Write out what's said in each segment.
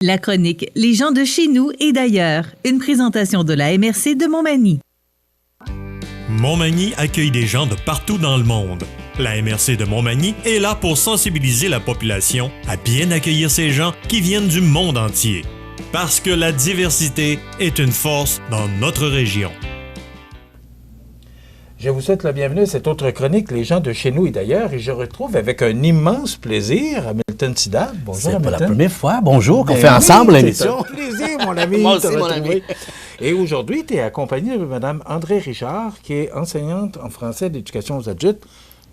La chronique Les gens de chez nous et d'ailleurs, une présentation de la MRC de Montmagny. Montmagny accueille des gens de partout dans le monde. La MRC de Montmagny est là pour sensibiliser la population à bien accueillir ces gens qui viennent du monde entier. Parce que la diversité est une force dans notre région. Je vous souhaite la bienvenue à cette autre chronique, Les gens de chez nous et d'ailleurs, et je retrouve avec un immense plaisir Hamilton Sidal. Bonjour, Hamilton. C'est pas la première fois, bonjour, qu'on fait ensemble l'émission. C'est un plaisir, mon ami. Moi aussi, mon ami. Et aujourd'hui, tu es accompagné de Mme André Richard, qui est enseignante en français d'éducation aux adultes.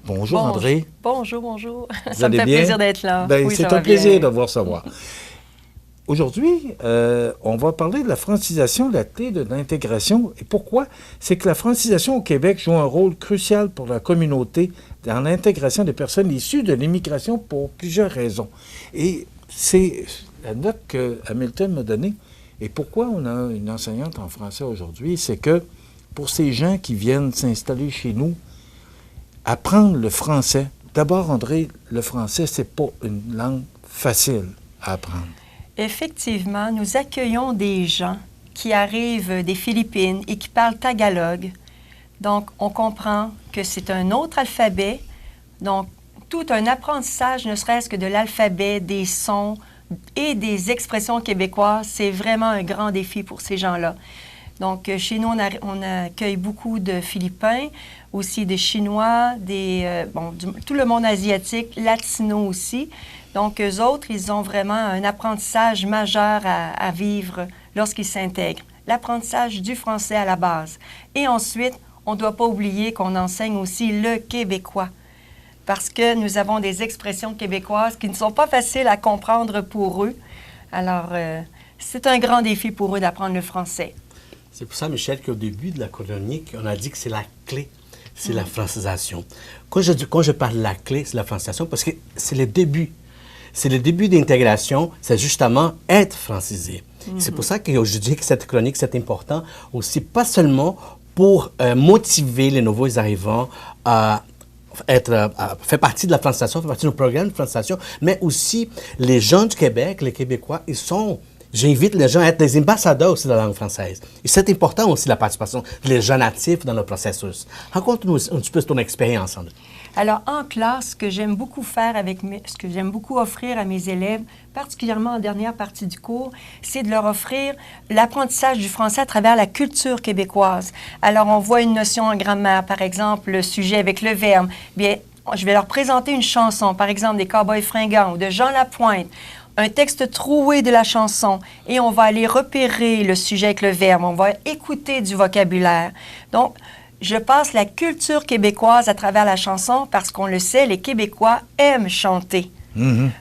Bonjour, André. Bonjour. Vous Ça me fait bien? plaisir d'être là. Ben, oui, c'est un plaisir de vous recevoir. Aujourd'hui, on va parler de la francisation, la clé de l'intégration. Et pourquoi? C'est que la francisation au Québec joue un rôle crucial pour la communauté dans l'intégration des personnes issues de l'immigration pour plusieurs raisons. Et c'est la note que Hamilton m'a donnée. Et pourquoi on a une enseignante en français aujourd'hui? C'est que pour ces gens qui viennent s'installer chez nous, apprendre le français. D'abord, André, le français, c'est pas une langue facile à apprendre. Effectivement, nous accueillons des gens qui arrivent des Philippines et qui parlent tagalog. Donc, on comprend que c'est un autre alphabet. Donc, tout un apprentissage, ne serait-ce que de l'alphabet, des sons et des expressions québécoises, c'est vraiment un grand défi pour ces gens-là. Donc, chez nous, on accueille beaucoup de Philippins, aussi des Chinois, tout le monde asiatique, latino aussi. Donc, eux autres, ils ont vraiment un apprentissage majeur à vivre lorsqu'ils s'intègrent. L'apprentissage du français à la base. Et ensuite, on ne doit pas oublier qu'on enseigne aussi le québécois. Parce que nous avons des expressions québécoises qui ne sont pas faciles à comprendre pour eux. Alors, c'est un grand défi pour eux d'apprendre le français. C'est pour ça, Michel, qu'au début de la chronique, on a dit que c'est la clé, c'est la francisation. Quand je parle de la clé, c'est la francisation parce que c'est le début. C'est le début d'intégration, c'est justement être francisé. C'est pour ça que je dis que cette chronique, c'est important aussi, pas seulement pour motiver les nouveaux arrivants à faire partie de la francisation, faire partie de nos programmes de francisation, mais aussi les gens du Québec, les Québécois, j'invite les gens à être des ambassadeurs aussi de la langue française. Et c'est important aussi la participation des gens natifs dans le processus. Raconte-nous un petit peu ton expérience, André. Alors, en classe, ce que j'aime beaucoup offrir à mes élèves, particulièrement en dernière partie du cours, c'est de leur offrir l'apprentissage du français à travers la culture québécoise. Alors, on voit une notion en grammaire, par exemple, le sujet avec le verbe. Bien, je vais leur présenter une chanson, par exemple, des Cowboys fringants ou de Jean Lapointe, un texte troué de la chanson, et on va aller repérer le sujet avec le verbe. On va écouter du vocabulaire. Donc, je passe la culture québécoise à travers la chanson parce qu'on le sait, les Québécois aiment chanter.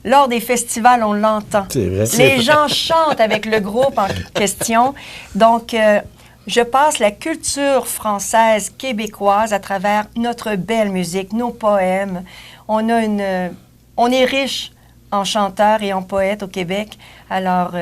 Lors des festivals, on l'entend. Les gens chantent avec le groupe en question. Donc, je passe la culture française québécoise à travers notre belle musique, nos poèmes. On est riche en chanteurs et en poètes au Québec. Alors,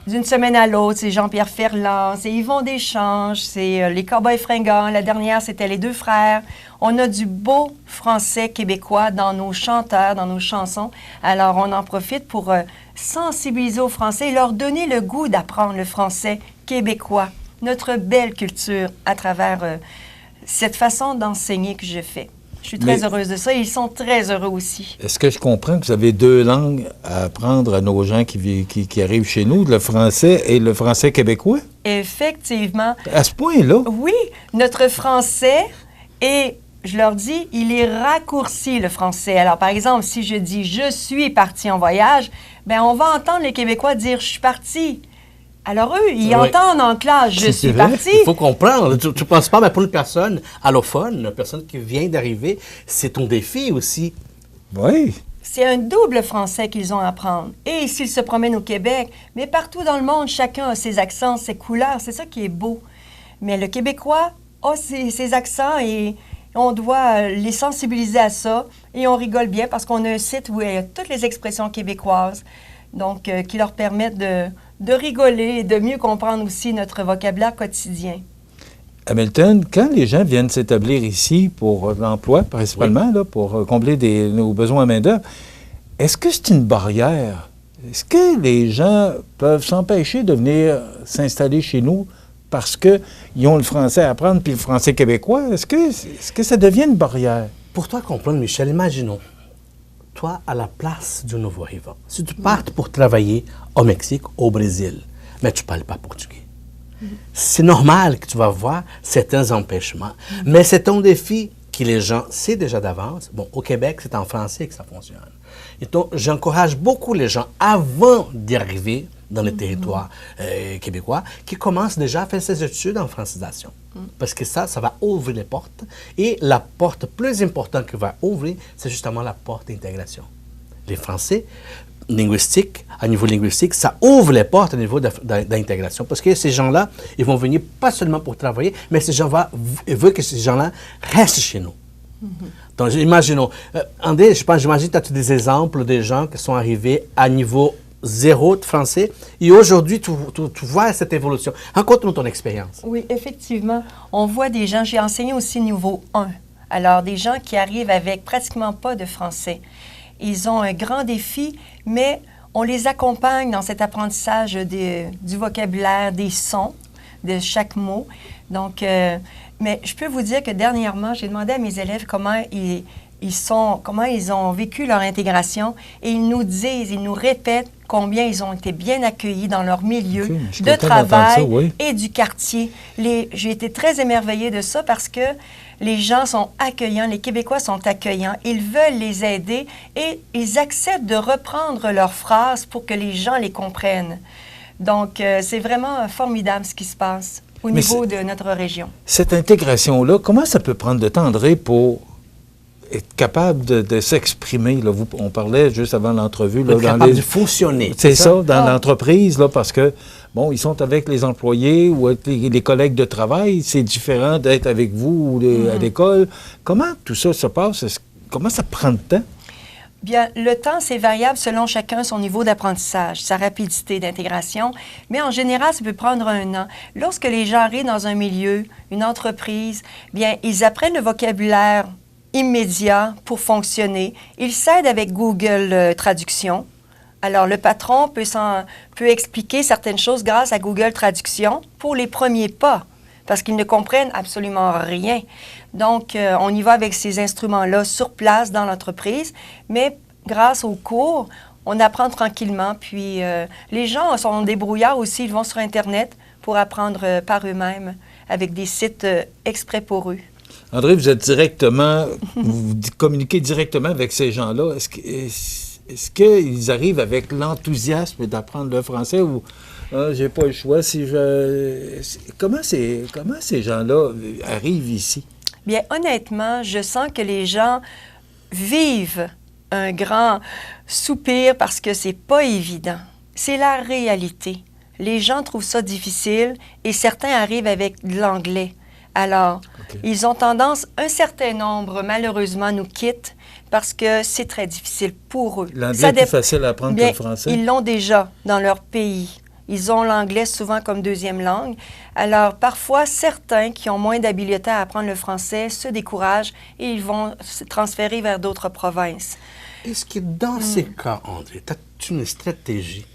d'une semaine à l'autre, c'est Jean-Pierre Ferland, c'est Yvon Deschanges, c'est les Cowboys fringants. La dernière, c'était les deux frères. On a du beau français québécois dans nos chanteurs, dans nos chansons. Alors, on en profite pour sensibiliser aux Français et leur donner le goût d'apprendre le français québécois, notre belle culture à travers cette façon d'enseigner que je fais. Je suis très heureuse de ça et ils sont très heureux aussi. Est-ce que je comprends que vous avez deux langues à apprendre à nos gens qui arrivent chez nous, le français et le français québécois? Effectivement. À ce point-là? Oui, notre français est, je leur dis, il est raccourci, le français. Alors, par exemple, si je dis « je suis parti en voyage », bien, on va entendre les Québécois dire « je suis parti ». Alors, eux, ils entendent en classe « je suis parti ». Il faut comprendre. Tu ne penses pas, mais pour une personne allophone, une personne qui vient d'arriver, c'est ton défi aussi. Oui. C'est un double français qu'ils ont à apprendre. Et s'ils se promènent au Québec, mais partout dans le monde, chacun a ses accents, ses couleurs. C'est ça qui est beau. Mais le Québécois a ses accents et on doit les sensibiliser à ça. Et on rigole bien parce qu'on a un site où il y a toutes les expressions québécoises, donc qui leur permettent de rigoler et de mieux comprendre aussi notre vocabulaire quotidien. Hamilton, quand les gens viennent s'établir ici pour l'emploi, principalement, là, pour combler nos besoins en main-d'œuvre, est-ce que c'est une barrière est-ce que les gens peuvent s'empêcher de venir s'installer chez nous parce qu'ils ont le français à apprendre puis le français québécois? Est-ce que ça devient une barrière? Pour toi comprendre, Michel, imaginons, toi, à la place du nouveau arrivant, si tu partes pour travailler au Mexique, au Brésil, mais tu ne parles pas portugais. C'est normal que tu vas voir certains empêchements, mais c'est ton défi que les gens savent déjà d'avance. Bon, au Québec, c'est en français que ça fonctionne. Et donc, j'encourage beaucoup les gens, avant d'y arriver dans le territoire québécois, qui commencent déjà à faire ses études en francisation. Parce que ça va ouvrir les portes. Et la porte plus importante que va ouvrir, c'est justement la porte d'intégration. Les Français linguistiques, à niveau linguistique, ça ouvre les portes au niveau d'intégration. Parce que ces gens-là, ils vont venir pas seulement pour travailler, mais ces gens veulent que ces gens-là restent chez nous. Donc, imaginons, André, j'imagine que tu as des exemples de gens qui sont arrivés à niveau 0 de français et aujourd'hui, tu vois cette évolution. Raconte-nous ton expérience. Oui, effectivement. On voit des gens, j'ai enseigné aussi niveau 1. Alors, des gens qui arrivent avec pratiquement pas de français. Ils ont un grand défi, mais on les accompagne dans cet apprentissage du vocabulaire, des sons, de chaque mot. Donc, mais je peux vous dire que dernièrement, j'ai demandé à mes élèves comment ils ont vécu leur intégration et ils nous disent, ils nous répètent combien ils ont été bien accueillis dans leur milieu de travail et du quartier. J'ai été très émerveillée de ça parce que les gens sont accueillants, les Québécois sont accueillants, ils veulent les aider et ils acceptent de reprendre leurs phrases pour que les gens les comprennent. Donc, c'est vraiment formidable ce qui se passe au niveau de notre région. Cette intégration-là, comment ça peut prendre de temps, André, pour être capable de s'exprimer? Là, on parlait juste avant l'entrevue. Être capable de fonctionner. C'est ça, dans l'entreprise, là, parce que, bon, ils sont avec les employés ou avec les collègues de travail. C'est différent d'être avec vous ou à l'école. Comment tout ça se passe? Comment ça prend de temps? Bien, le temps, c'est variable selon chacun son niveau d'apprentissage, sa rapidité d'intégration, mais en général, ça peut prendre 1 an. Lorsque les gens arrivent dans un milieu, une entreprise, bien, ils apprennent le vocabulaire immédiat pour fonctionner. Ils s'aident avec Google Traduction. Alors, le patron peut expliquer certaines choses grâce à Google Traduction pour les premiers pas, parce qu'ils ne comprennent absolument rien. Donc, on y va avec ces instruments-là sur place dans l'entreprise, mais grâce aux cours, on apprend tranquillement. Puis, les gens sont débrouillards aussi, ils vont sur Internet pour apprendre par eux-mêmes avec des sites exprès pour eux. André, vous êtes vous communiquez directement avec ces gens-là. Est-ce qu'ils arrivent avec l'enthousiasme d'apprendre le français ou j'ai pas le choix comment ces gens-là arrivent ici? Bien, honnêtement, je sens que les gens vivent un grand soupir parce que c'est pas évident. C'est la réalité. Les gens trouvent ça difficile et certains arrivent avec de l'anglais. Alors, ils ont tendance, un certain nombre, malheureusement, nous quittent parce que c'est très difficile pour eux. L'anglais est plus facile à apprendre que le français? Ils l'ont déjà dans leur pays. Ils ont l'anglais souvent comme deuxième langue. Alors, parfois, certains qui ont moins d'habileté à apprendre le français se découragent et ils vont se transférer vers d'autres provinces. Est-ce que dans ces cas, André, as-tu une stratégie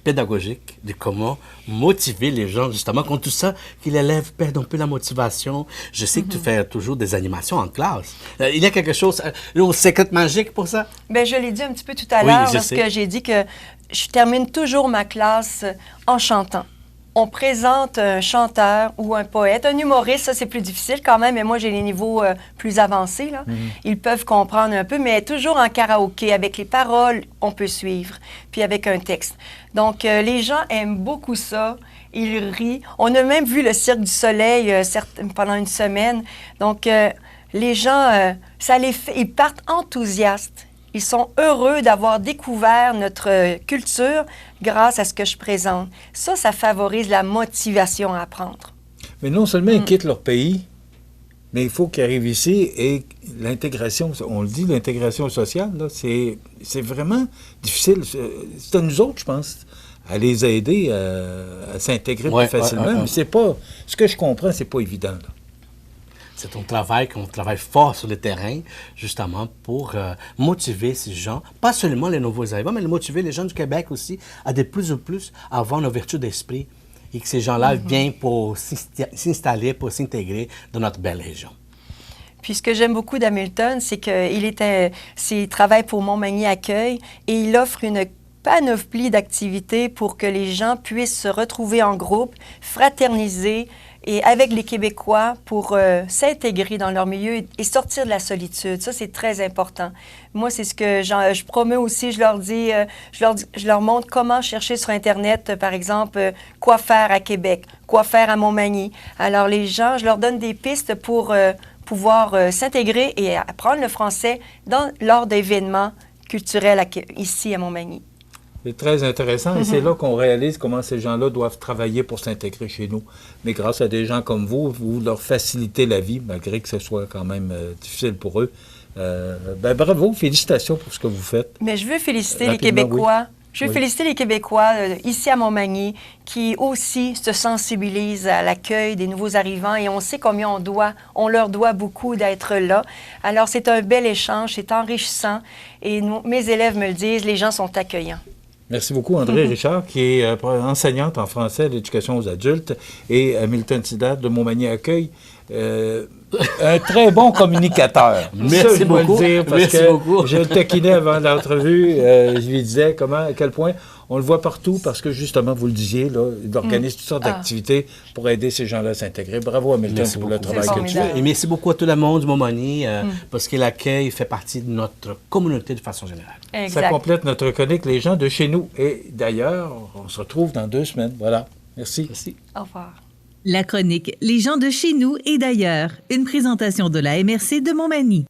pédagogique de comment motiver les gens, justement, quand tout ça, que l'élève perd un peu la motivation? Je sais que tu fais toujours des animations en classe. Il y a quelque chose, un secret magique pour ça? Bien, je l'ai dit un petit peu tout à l'heure, parce que j'ai dit que je termine toujours ma classe en chantant. On présente un chanteur ou un poète, un humoriste, ça c'est plus difficile quand même, mais moi j'ai les niveaux plus avancés, là. Ils peuvent comprendre un peu, mais toujours en karaoké, avec les paroles, on peut suivre, puis avec un texte. Donc les gens aiment beaucoup ça, ils rient. On a même vu le Cirque du Soleil pendant une semaine. Donc les gens, ils partent enthousiastes. Ils sont heureux d'avoir découvert notre culture grâce à ce que je présente. Ça favorise la motivation à apprendre. Mais non seulement ils quittent leur pays, mais il faut qu'ils arrivent ici et l'intégration, on le dit, l'intégration sociale, là, c'est vraiment difficile. C'est à nous autres, je pense, à les aider à s'intégrer plus facilement. Mais c'est pas, ce que je comprends, c'est pas évident, là. C'est un travail qu'on travaille fort sur le terrain, justement, pour motiver ces gens, pas seulement les nouveaux arrivants, mais motiver les gens du Québec aussi à de plus en plus avoir une ouverture d'esprit et que ces gens-là viennent pour s'installer, pour s'intégrer dans notre belle région. Puis ce que j'aime beaucoup d'Hamilton, c'est qu'il travaille pour Montmagny Accueil et il offre une panoplie d'activités pour que les gens puissent se retrouver en groupe, fraterniser et avec les Québécois pour s'intégrer dans leur milieu et sortir de la solitude. Ça, c'est très important. Moi, c'est ce que je promets aussi. Je leur dis, je leur montre comment chercher sur Internet, par exemple, quoi faire à Québec, quoi faire à Montmagny. Alors, les gens, je leur donne des pistes pour pouvoir s'intégrer et apprendre le français lors d'événements culturels ici à Montmagny. C'est très intéressant et c'est là qu'on réalise comment ces gens-là doivent travailler pour s'intégrer chez nous. Mais grâce à des gens comme vous leur facilitez la vie, malgré que ce soit quand même difficile pour eux. Bravo, félicitations pour ce que vous faites. Mais je veux féliciter les Québécois. Oui. Je veux féliciter les Québécois ici à Montmagny qui aussi se sensibilisent à l'accueil des nouveaux arrivants et on sait combien on leur doit beaucoup d'être là. Alors c'est un bel échange, c'est enrichissant et mes élèves me le disent, les gens sont accueillants. Merci beaucoup, André Richard, qui est enseignante en français à l'éducation aux adultes, et Hamilton Sidat de Montmagny Accueil, un très bon communicateur. Merci beaucoup. Je le taquinais avant l'entrevue, je lui disais à quel point on le voit partout, parce que justement, vous le disiez, là, il organise toutes sortes d'activités pour aider ces gens-là à s'intégrer. Bravo, Hamilton, pour le travail que tu fais. Et merci beaucoup à tout le monde du Montmagny, parce que l'accueil fait partie de notre communauté de façon générale. Exact. Ça complète notre chronique Les gens de chez nous. Et d'ailleurs, on se retrouve dans 2 semaines. Voilà. Merci. Merci. Au revoir. La chronique Les gens de chez nous et d'ailleurs, une présentation de la MRC de Montmagny.